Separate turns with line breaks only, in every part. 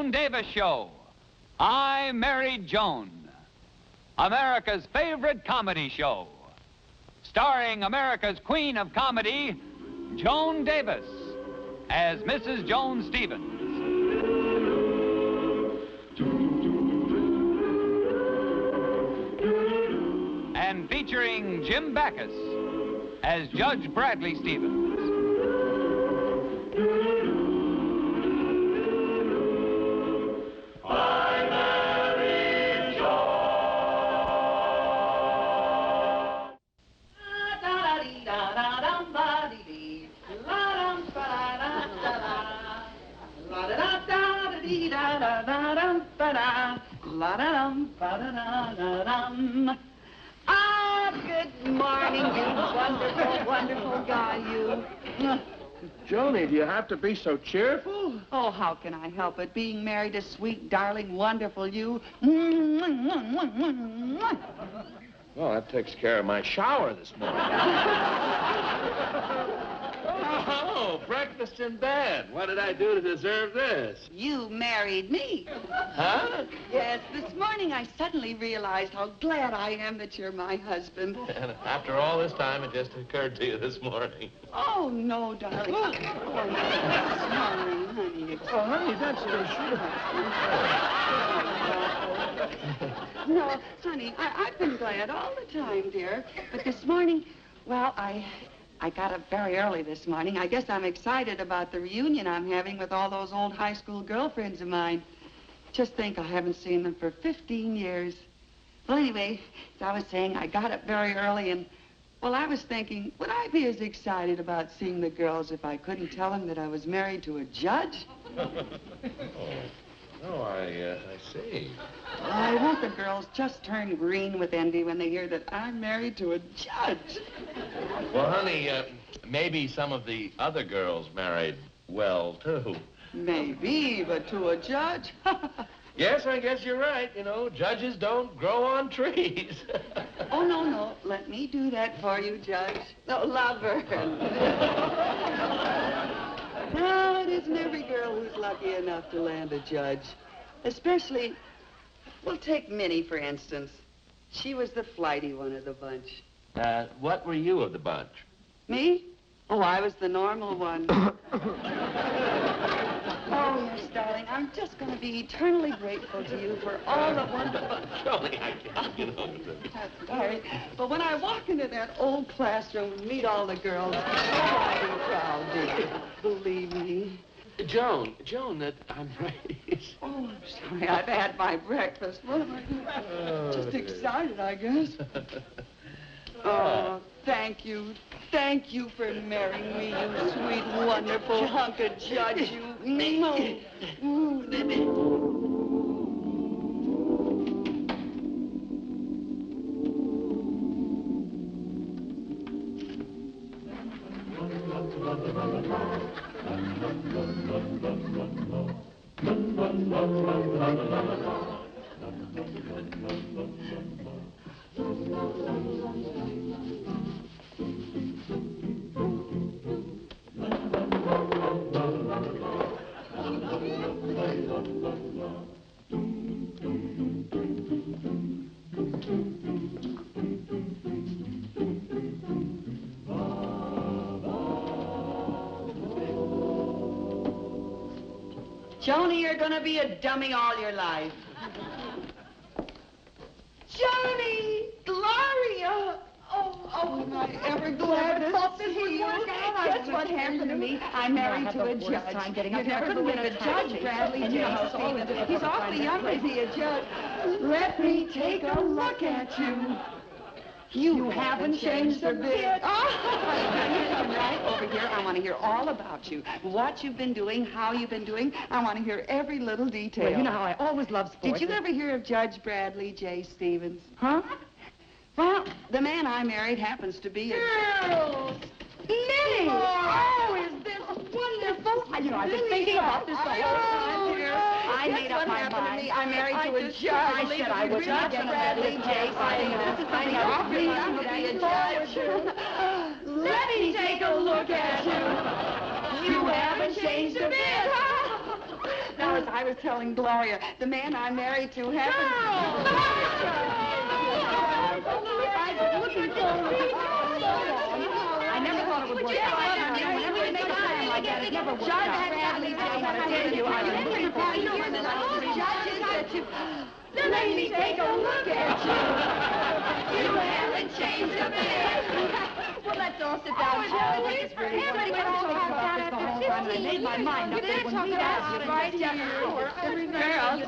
Joan Davis Show. I Married Joan, America's favorite comedy show. Starring America's queen of comedy, Joan Davis, as Mrs. Joan Stevens. And featuring Jim Backus as Judge Bradley Stevens.
Good morning, you wonderful, wonderful guy, you.
Joni, do you have to be so cheerful?
Oh, how can I help it? Being married to sweet, darling, wonderful you.
Well, that takes care of my shower this morning. Oh, breakfast in bed. What did I do to deserve this?
You married me.
Huh?
Yes, this morning I suddenly realized how glad I am that you're my husband.
And after all this time, it just occurred to you this morning.
Oh, no, darling. Oh, no. Sorry, honey.
Oh, honey, that's so sweet.
No, honey, I've been glad all the time, dear. But this morning, well, I got up very early this morning. I guess I'm excited about the reunion I'm having with all those old high school girlfriends of mine. Just think, I haven't seen them for 15 years. Well, anyway, as I was saying, I got up very early and, well, I was thinking, would I be as excited about seeing the girls if I couldn't tell them that I was married to a judge?
Oh, I see.
I hope the girls just turn green with envy when they hear that I'm married to a judge.
Well, honey, maybe some of the other girls married well, too.
Maybe, but to a judge?
Yes, I guess you're right. You know, judges don't grow on trees.
Oh, no. Let me do that for you, Judge. No, lover. No, it isn't every girl who's lucky enough to land a judge. Especially, well, take Minnie, for instance. She was the flighty one of the bunch.
What were you of the bunch?
Me? Oh, I was the normal one. Oh, yes, darling, I'm just going to be eternally grateful to you for all the wonderful...
Joni, I can't get over it.
I'm sorry, but when I walk into that old classroom and meet all the girls, I'll be proud, dear. Believe me.
Joan, I'm ready.
Oh, I'm sorry, I've had my breakfast. What am I doing? Just excited, I guess. Oh, thank you. Thank you for marrying me, you sweet, wonderful hunk of judge, you. Joni, you're gonna be a dummy all your life. Joni! Gloria! Oh, am I ever glad to see you? Guess what happened to me? I'm married to a judge. You'd never believe a judge, Bradley Stevens. He's awfully young to be a judge. Let me take a look at you. You haven't changed a bit. Right over here, I want to hear all about you. What you've been doing, how you've been doing. I want to hear every little detail.
Well, you know how I always love sports.
Did you ever hear of Judge Bradley J. Stevens? Huh? Well, the man I married happens to be a...
Girls!
Minnie!
Oh, is this wonderful? You know, I've been thinking about this the whole time, dear.
I made up my mind. I'm married to a judge. I said I was not Bradley J. Stevens. I'm awfully young to be a judge. Let me take a look at you. You haven't changed a bit. Now, as I was telling Gloria, the man I'm married to happens... I'm looking forward to... I never thought it would work out. Whenever you make a plan like that, it never works out. Judge Bradley, I gotta tell you, I've been looking for years and all the judges that you... Let me take a look at you. You haven't changed a bit. Well, let's all sit down.
Everybody can all talk about it after 15
I made my mind up that when we asked you right here. Girls.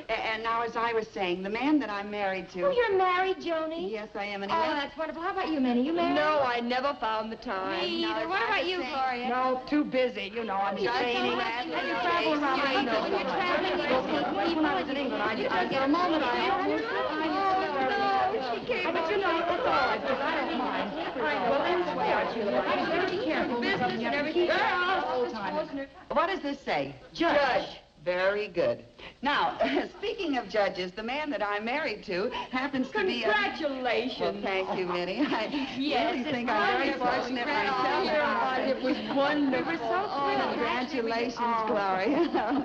And now, as I was saying, the man that I'm married to...
Oh, you're married, Joni?
Yes, I am. And
oh, that's wonderful. How about you, Minnie? You married?
No, I never found the time.
Me either. What about you, Gloria?
No, too busy. You know, I'm training.
And you travel around. I know. When you're traveling,
even when I was in England, I get a moment. But you know, that's all right, because I don't mind. Well, that's the way I choose. Be careful. Business and everything. Girls! What does this say? Judge. Very good. Now, speaking of judges, the man that I'm married to happens to be a... Congratulations. Well, thank you, Minnie. I really think I'm very fortunate myself. It was wonderful. We're so thrilled. Congratulations, Gloria.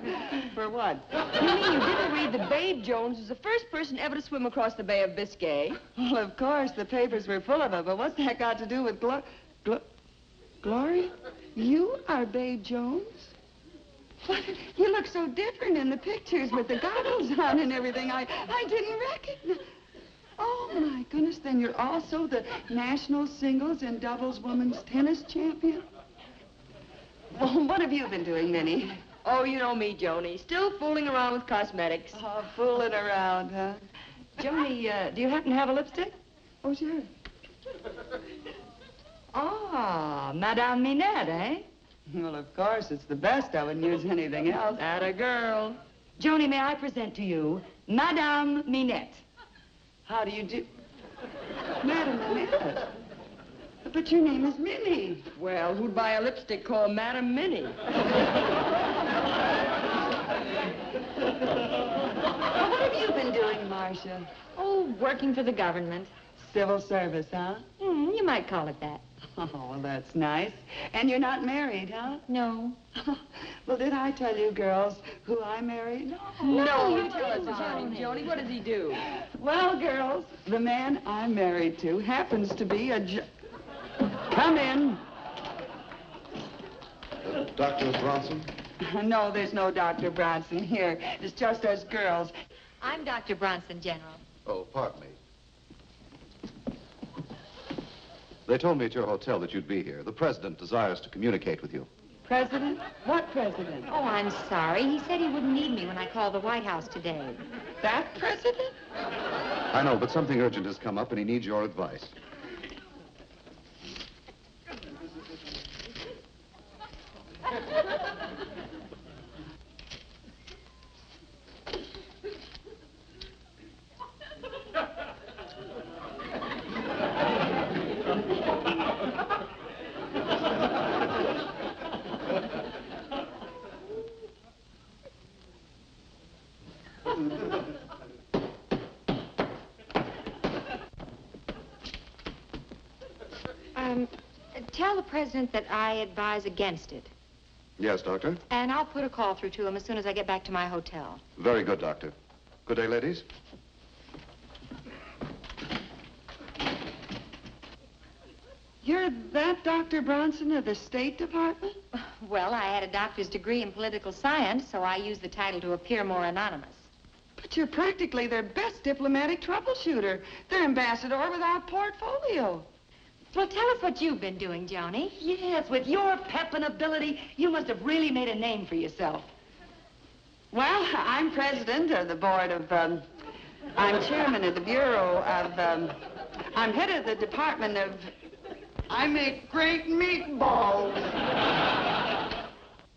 For what?
You mean you didn't read that Babe Jones was the first person ever to swim across the Bay of Biscay?
Well, of course, the papers were full of it, but what's that got to do with Gloria? You are Babe Jones? What? You look so different in the pictures with the goggles on and everything. I didn't recognize. Oh, my goodness, then you're also the national singles and doubles women's tennis champion? Well, what have you been doing, Minnie?
Oh, you know me, Joni. Still fooling around with cosmetics.
Oh, fooling around, huh? Joni, do you happen to have a lipstick? Oh, sure.
Ah, Madame Minette, eh?
Well, of course, it's the best. I wouldn't use anything else.
Atta girl.
Joni, may I present to you Madame Minette? How do you do? Madame Minette? But your name is Minnie.
Well, who'd buy a lipstick called Madame Minnie?
Well, what have you been doing, Marcia?
Oh, working for the government.
Civil service, huh?
You might call it that.
Oh, well, that's nice. And you're not married, huh?
No.
Well, did I tell you, girls, who I married?
No, you tell us about him, Joni. What does he do?
Well, girls, the man I'm married to happens to be a Come in.
Dr. Bronson?
No, there's no Dr. Bronson here. It's just us girls.
I'm Dr. Bronson, General.
Oh, pardon me. They told me at your hotel that you'd be here. The president desires to communicate with you.
President? What president?
Oh, I'm sorry. He said he wouldn't need me when I called the White House today.
That president?
I know, but something urgent has come up and he needs your advice.
Tell the president that I advise against it.
Yes, Doctor?
And I'll put a call through to him as soon as I get back to my hotel.
Very good, Doctor. Good day, ladies.
You're that Dr. Bronson of the State Department?
Well, I had a doctor's degree in political science, so I used the title to appear more anonymous.
But you're practically their best diplomatic troubleshooter. Their ambassador without portfolio.
Well, tell us what you've been doing, Joni.
Yes, with your pep and ability, you must have really made a name for yourself. Well, I'm president of the board of, I'm chairman of the bureau of, I'm head of the department of, I make great meatballs.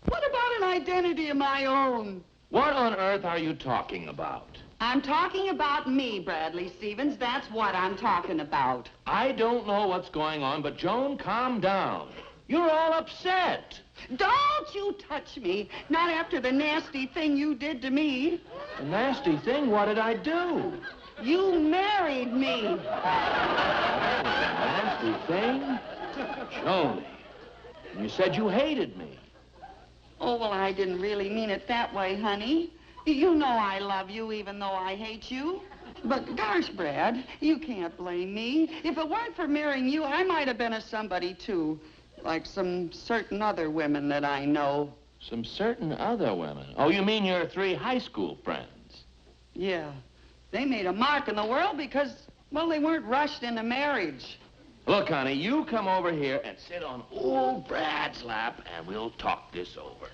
What about an identity of my own?
What on earth are you talking about?
I'm talking about me, Bradley Stevens. That's what I'm talking about.
I don't know what's going on, but Joan, calm down. You're all upset.
Don't you touch me. Not after the nasty thing you did to me.
A nasty thing? What did I do?
You married me.
Nasty thing? Joni, you said you hated me.
Oh, well, I didn't really mean it that way, honey. You know I love you even though I hate you. But gosh, Brad, you can't blame me. If it weren't for marrying you, I might have been a somebody, too. Like some certain other women that I know.
Some certain other women? Oh, you mean your 3 high school friends?
Yeah. They made a mark in the world because, well, they weren't rushed into marriage.
Look, honey, you come over here and sit on old Brad's lap, and we'll talk this over.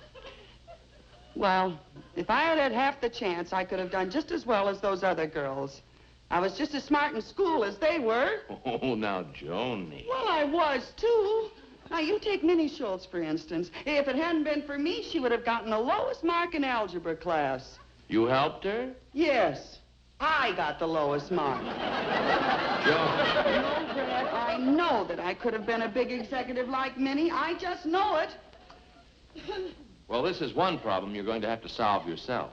Well, if I had had half the chance, I could have done just as well as those other girls. I was just as smart in school as they were.
Oh, now, Joni.
Well, I was, too. Now, you take Minnie Schultz, for instance. If it hadn't been for me, she would have gotten the lowest mark in algebra class.
You helped her?
Yes. I got the lowest mark.
Joan.
No, Brad, I know that I could have been a big executive like Minnie. I just know it.
Well, this is one problem you're going to have to solve yourself.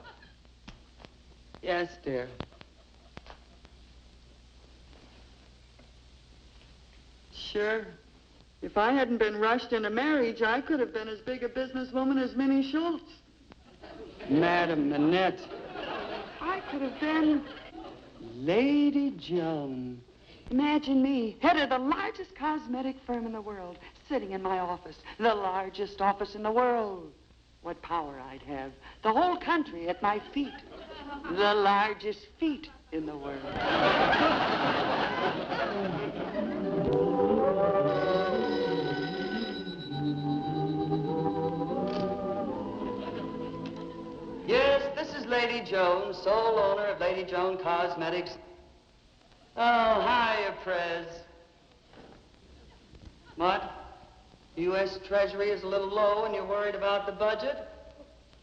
Yes, dear. Sure. If I hadn't been rushed into marriage, I could have been as big a businesswoman as Minnie Schultz. Madam Manette. I could have been Lady Joan. Imagine me, head of the largest cosmetic firm in the world, sitting in my office, the largest office in the world. What power I'd have. The whole country at my feet. The largest feet in the world. Yes, this is Lady Joan, sole owner of Lady Joan Cosmetics. Oh, hiya, Prez. What? U.S. Treasury is a little low and you're worried about the budget?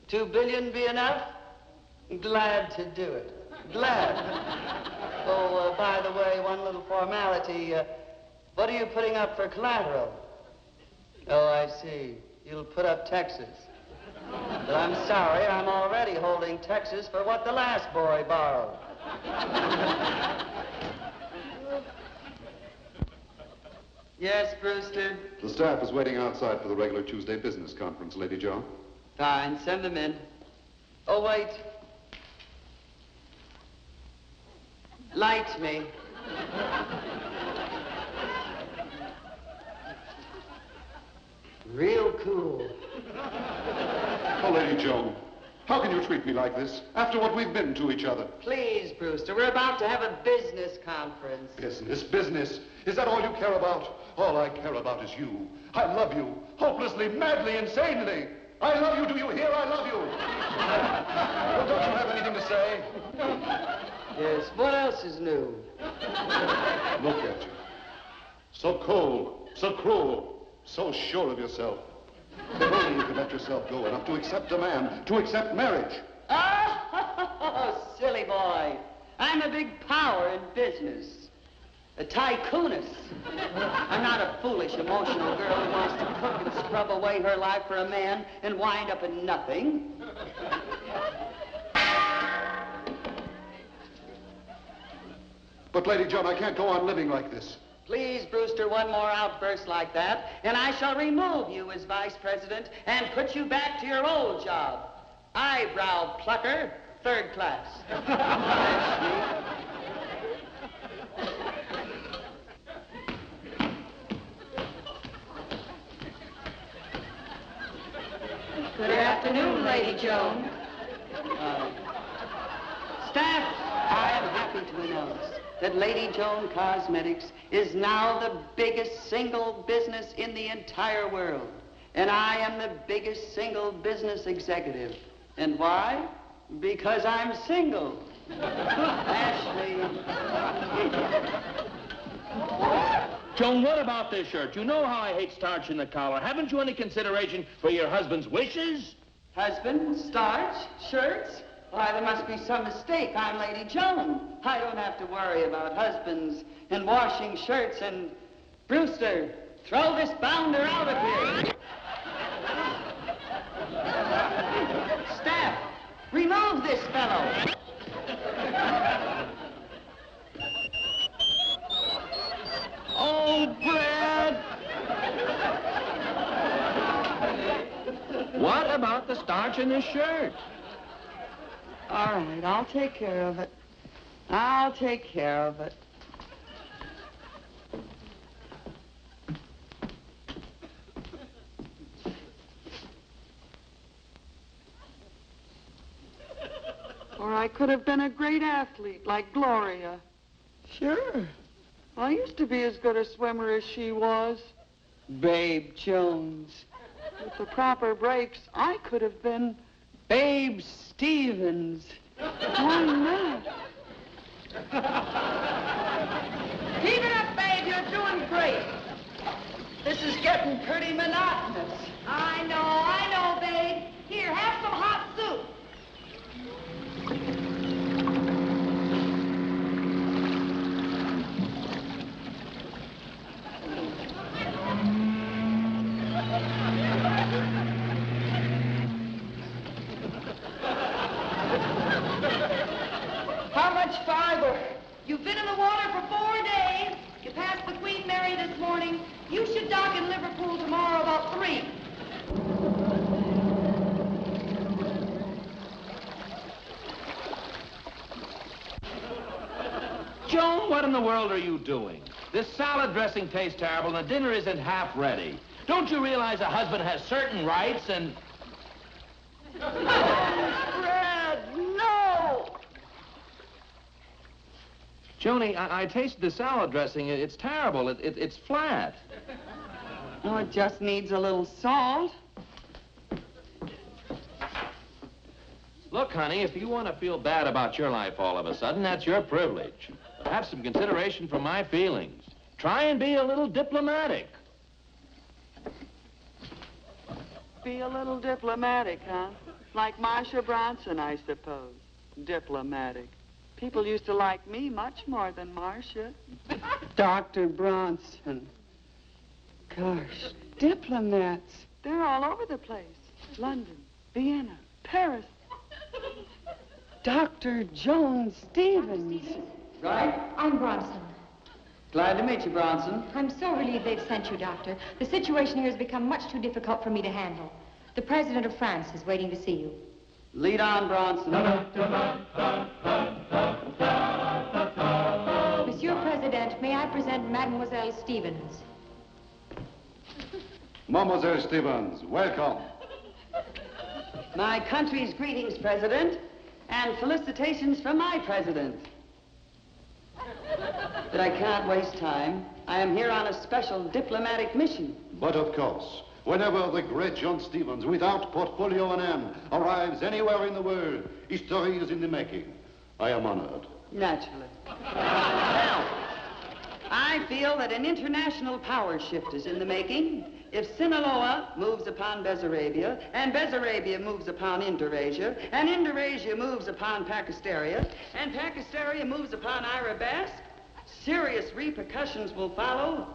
$2 billion be enough? Glad to do it. Glad. Oh, by the way, one little formality. What are you putting up for collateral? Oh, I see. You'll put up Texas. But I'm sorry, I'm already holding Texas for what the last boy borrowed. Yes, Brewster?
The staff is waiting outside for the regular Tuesday business conference, Lady Joan.
Fine, send them in. Oh, wait. Light me. Real cool.
Oh, Lady Joan, how can you treat me like this after what we've been to each other?
Please, Brewster, we're about to have a business conference.
Business. Is that all you care about? All I care about is you. I love you, hopelessly, madly, insanely. I love you, do you hear? I love you. Well, don't you have anything to say?
Yes, what else is new?
Look at you. So cold, so cruel, so sure of yourself. If only you could let yourself go enough to accept a man, to accept marriage.
Oh, silly boy. I'm a big power in business. A tycoonist. I'm not a foolish, emotional girl who wants to cook and scrub away her life for a man and wind up in nothing.
But, Lady Joan, I can't go on living like this.
Please, Brewster, one more outburst like that, and I shall remove you as vice president and put you back to your old job. Eyebrow plucker, 3rd class.
Good afternoon, Lady Joan.
Staff, I am happy to announce that Lady Joan Cosmetics is now the biggest single business in the entire world. And I am the biggest single business executive. And why? Because I'm single. Ashley.
Joan, what about this shirt? You know how I hate starch in the collar. Haven't you any consideration for your husband's wishes?
Husband, starch, shirts? Why, there must be some mistake. I'm Lady Joan. I don't have to worry about husbands and washing shirts and... Brewster, throw this bounder out of here. Staff, remove this fellow. Oh, Brad!
What about the starch in this shirt?
All right, I'll take care of it. I'll take care of it. Or I could have been a great athlete like Gloria. Sure. I used to be as good a swimmer as she was. Babe Jones. With the proper breaks, I could have been Babe Stevens. Why not? Keep it up, babe. You're doing great. This is getting pretty monotonous.
I know, babe. Here, have some hot soup.
How much fiber?
You've been in the water for 4 days. You passed the Queen Mary this morning. You should dock in Liverpool tomorrow about 3.
Joan, what in the world are you doing? This salad dressing tastes terrible and the dinner isn't half ready. Don't you realize a husband has certain rights and...
Fred, no!
Joni, I tasted the salad dressing. It's terrible. It's flat.
Oh, it just needs a little salt.
Look, honey, if you want to feel bad about your life all of a sudden, that's your privilege. But have some consideration for my feelings. Try and be a little diplomatic.
Be a little diplomatic, huh? Like Marcia Bronson, I suppose. Diplomatic. People used to like me much more than Marcia. Dr. Bronson. Gosh, diplomats. They're all over the place. London, Vienna, Paris. Dr. Joan Stevens.
Right? I'm Bronson.
Glad to meet you, Bronson.
I'm so relieved they've sent you, Doctor. The situation here has become much too difficult for me to handle. The President of France is waiting to see you.
Lead on, Bronson.
Monsieur President, may I present Mademoiselle Stevens?
Mademoiselle Stevens, welcome.
My country's greetings, President, and felicitations from my president. But I can't waste time. I am here on a special diplomatic mission.
But of course, whenever the great John Stevens, without portfolio and M, arrives anywhere in the world, history is in the making. I am honored.
Naturally. Now, I feel that an international power shift is in the making. If Sinaloa moves upon Bessarabia, and Bessarabia moves upon Indonesia, and Indonesia moves upon Pakistaria, and Pakistaria moves upon Arabesque, serious repercussions will follow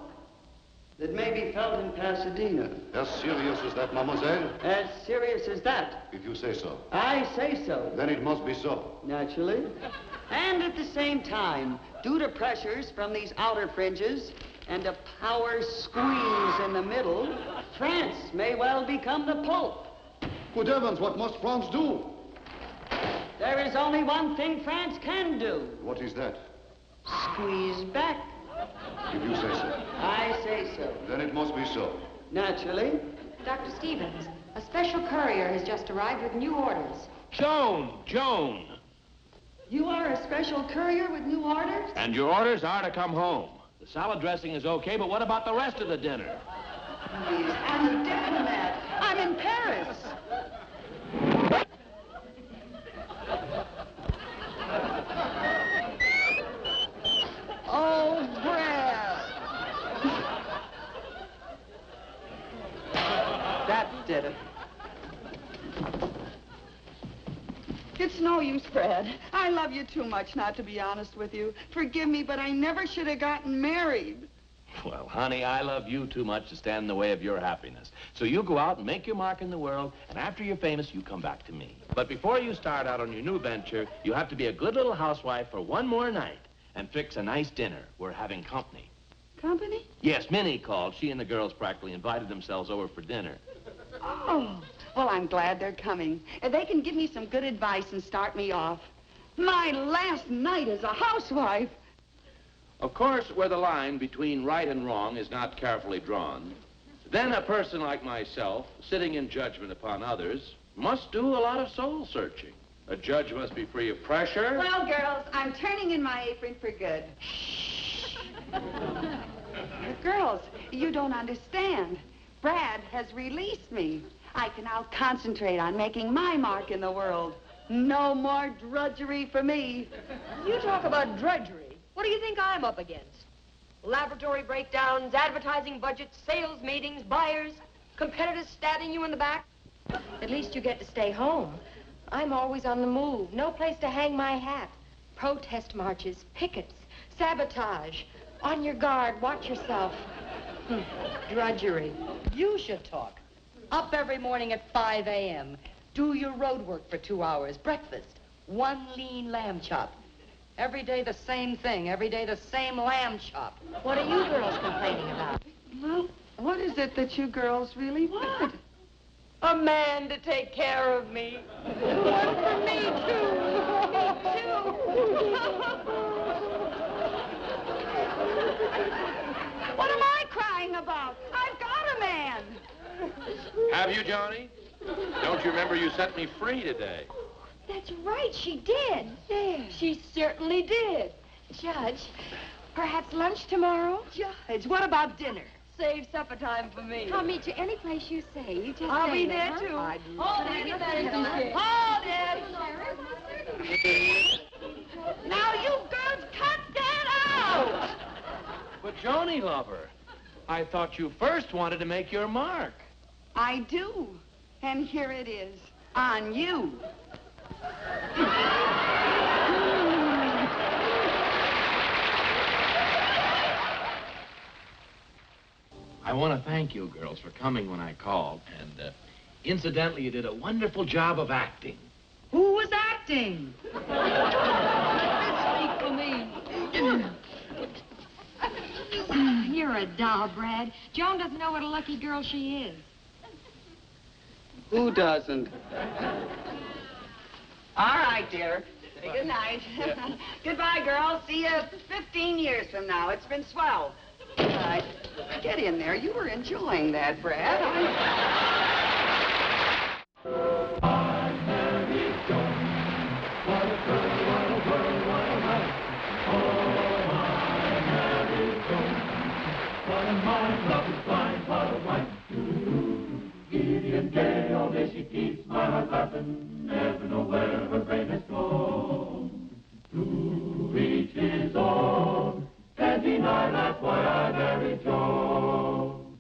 that may be felt in Pasadena.
As serious as that, mademoiselle?
As serious as that.
If you say so.
I say so.
Then it must be so.
Naturally. And at the same time, due to pressures from these outer fringes and a power squeeze in the middle, France may well become the Pope.
Good heavens, what must France do?
There is only one thing France can do.
What is that?
Squeeze back.
If you say so.
I say so.
Then it must be so.
Naturally.
Dr. Stevens, a special courier has just arrived with new orders.
Joan!
You are a special courier with new orders?
And your orders are to come home. The salad dressing is okay, but what about the rest of the dinner?
Please, I'm a diplomat. I'm in Paris. Oh, Brad. That did it. It's no use, Fred. I love you too much not to be honest with you. Forgive me, but I never should have gotten married.
Well, honey, I love you too much to stand in the way of your happiness. So you go out and make your mark in the world, and after you're famous, you come back to me. But before you start out on your new venture, you have to be a good little housewife for one more night and fix a nice dinner. We're having company.
Company?
Yes, Minnie called. She and the girls practically invited themselves over for dinner.
Oh, Well, I'm glad they're coming. They can give me some good advice and start me off. My last night as a housewife.
Of course, where the line between right and wrong is not carefully drawn, then a person like myself, sitting in judgment upon others, must do a lot of soul searching. A judge must be free of pressure.
Well, girls, I'm turning in my apron for good. Girls, you don't understand. Brad has released me. I can now concentrate on making my mark in the world. No more drudgery for me.
You talk about drudgery. What do you think I'm up against? Laboratory breakdowns, advertising budgets, sales meetings, buyers, competitors stabbing you in the back. At least you get to stay home. I'm always on the move. No place to hang my hat. Protest marches, pickets, sabotage. On your guard, watch yourself. Drudgery.
You should talk. Up every morning at 5 a.m. Do your road work for 2 hours. Breakfast. 1 lean lamb chop. Every day the same thing. Every day the same lamb chop.
What are you girls complaining about?
Well, what is it that you girls really want?
A man to take care of me.
One for me, too. Me, too. What am I crying about? I've got a man.
Have you, Johnny? Don't you remember you set me free today?
That's right, she did. Yeah. She certainly did.
Judge, perhaps lunch tomorrow? Judge, what about dinner?
Save supper time for me.
I'll meet you any place you say. You just
I'll
say
be
that,
there,
huh?
too. Hold it. Hold it.
Now you girls cut that out!
But Joni, lover, I thought you first wanted to make your mark.
I do. And here it is. On you.
I want to thank you girls for coming when I called. And incidentally, you did a wonderful job of acting.
Who was acting?
Speak for me.
You're a doll, Brad. Joan doesn't know what a lucky girl she is.
Who doesn't? All right, dear. Say good night. Goodbye, girls. See you 15 years from now. It's been swell. All right. Get in there. You were enjoying that, Brad.
I'm Married Joan. What a girl, what a world, what a life. Oh, I'm Married Joan. What a mind, love is blind, what a wife. Giddy and gay, all day she keeps my heart laughing. Never know where her brain has gone. To each his own. Can't deny that's why I married Joan.